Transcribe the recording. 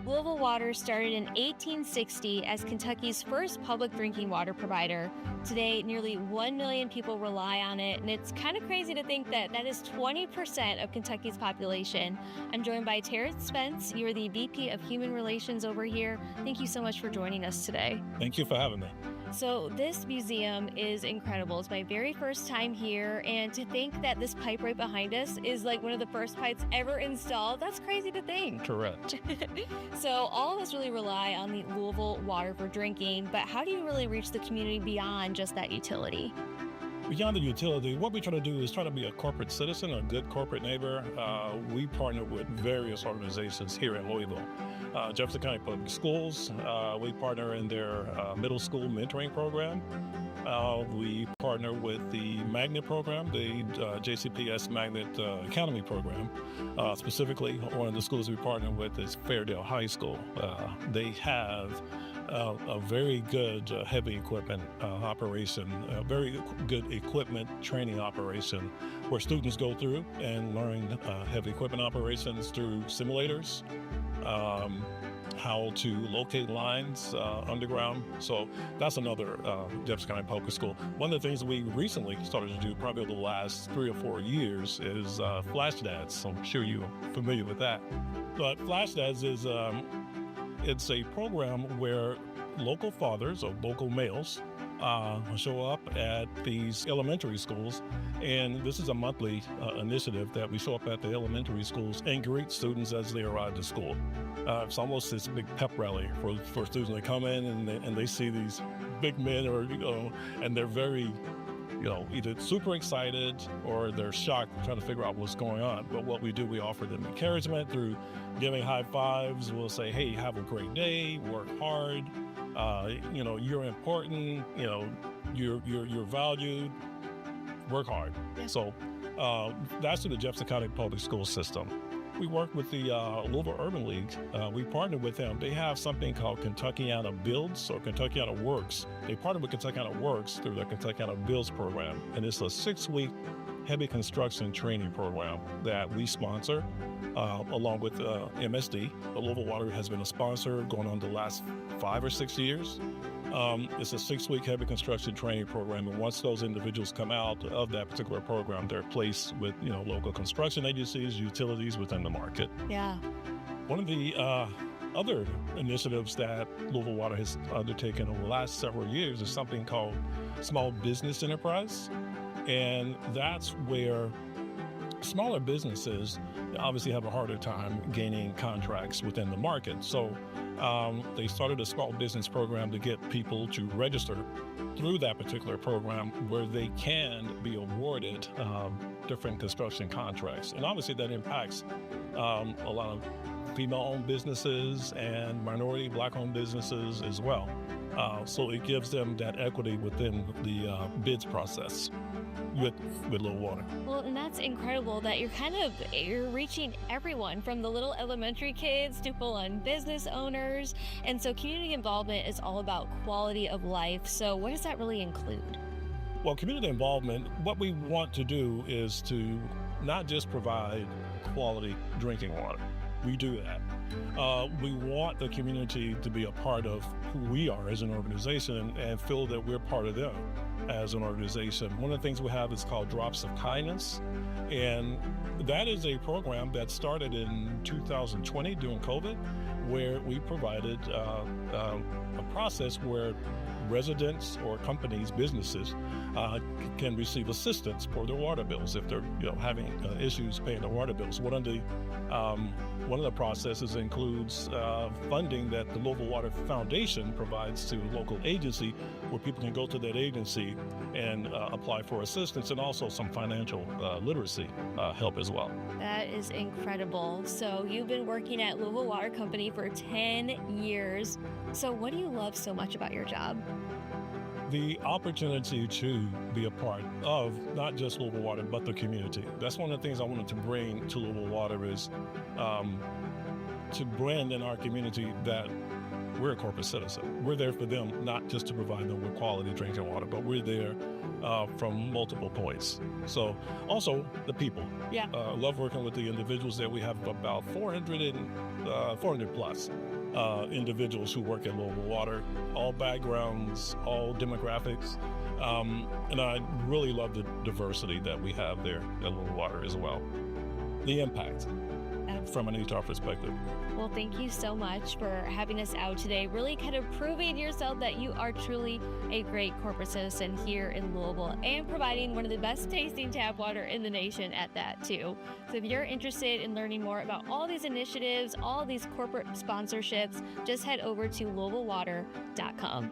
Louisville Water started in 1860 as Kentucky's first public drinking water provider. Today, nearly 1 million people rely on it, and it's kind of crazy to think that that is 20% of Kentucky's population. I'm joined by Terrence Spence. You're the VP of Human Relations over here. Thank you so much for joining us today. Thank you for having me. So, this museum is incredible. It's my very first time here, and to think that this pipe right behind us is like one of the first pipes ever installed, that's crazy to think. Correct. So, all of us really rely on the Louisville water for drinking, but how do you really reach the community beyond just that utility? Beyond the utility, what we try to do is try to be a corporate citizen, a good corporate neighbor. We partner with various organizations here in Louisville. Jefferson County Public Schools, we partner in their middle school mentoring program. We partner with the Magnet program, the JCPS Magnet Academy program. Specifically, one of the schools we partner with is Fairdale High School. They have a very good heavy equipment operation, a very good equipment training operation where students go through and learn heavy equipment operations through simulators, how to locate lines underground. So that's another Jefferson County Public School. One of the things we recently started to do, probably over the last 3 or 4 years, is Flash Dads. So I'm sure you're familiar with that. But Flash Dads is it's a program where local fathers or local males show up at these elementary schools, and this is a monthly initiative that we show up at the elementary schools and greet students as they arrive to school. It's almost this big pep rally for students. They come in and they see these big men, or and they're very, either super excited or they're shocked, trying to figure out what's going on. But what we do, we offer them encouragement through giving high fives. We'll say, hey, have a great day, work hard. You're important, you're valued, work hard. Yeah. So that's through the Jefferson County Public School System. We work with the Louisville Urban League. We partner with them. They have something called Kentuckiana Builds or Kentuckiana Works. They partner with Kentuckiana Works through their Kentuckiana Builds program. And it's a 6-week heavy construction training program that we sponsor along with MSD. The Louisville Water has been a sponsor going on the last 5 or 6 years. It's a 6-week heavy construction training program, and once those individuals come out of that particular program, they're placed with local construction agencies, utilities within the market. Yeah. One of the other initiatives that Louisville Water has undertaken over the last several years is something called Small Business Enterprise, and that's where smaller businesses obviously have a harder time gaining contracts within the market. So they started a small business program to get people to register through that particular program where they can be awarded different construction contracts. And obviously that impacts a lot of female-owned businesses and minority Black-owned businesses as well. So it gives them that equity within the bids process with Louisville Water. Well, and that's incredible that you're reaching everyone from the little elementary kids to full-on business owners. And so community involvement is all about quality of life. So what does that really include? Well, community involvement, what we want to do is to not just provide quality drinking water. We do that. We want the community to be a part of who we are as an organization and feel that we're part of them as an organization. One of the things we have is called Drops of Kindness, and that is a program that started in 2020 during COVID, where we provided a process where residents or companies, businesses, can receive assistance for their water bills if they're having issues paying their water bills. One of the processes includes funding that the Louisville Water Foundation provides to a local agency, where people can go to that agency and apply for assistance, and also some financial literacy help as well. That is incredible. So you've been working at Louisville Water Company for 10 years. So what do you love so much about your job? The opportunity to be a part of not just Louisville Water, but the community. That's one of the things I wanted to bring to Louisville Water is to brand in our community that we're a corporate citizen. We're there for them, not just to provide them with quality drinking water, but we're there from multiple points. So also the people. Yeah. Love working with the individuals that we have, about 400 plus individuals who work at Louisville Water, all backgrounds, all demographics. And I really love the diversity that we have there at Louisville Water as well. The impact from an HR perspective. Well, thank you so much for having us out today, really kind of proving yourself that you are truly a great corporate citizen here in Louisville and providing one of the best tasting tap water in the nation at that too. So if you're interested in learning more about all these initiatives, all these corporate sponsorships, just head over to louisvillewater.com.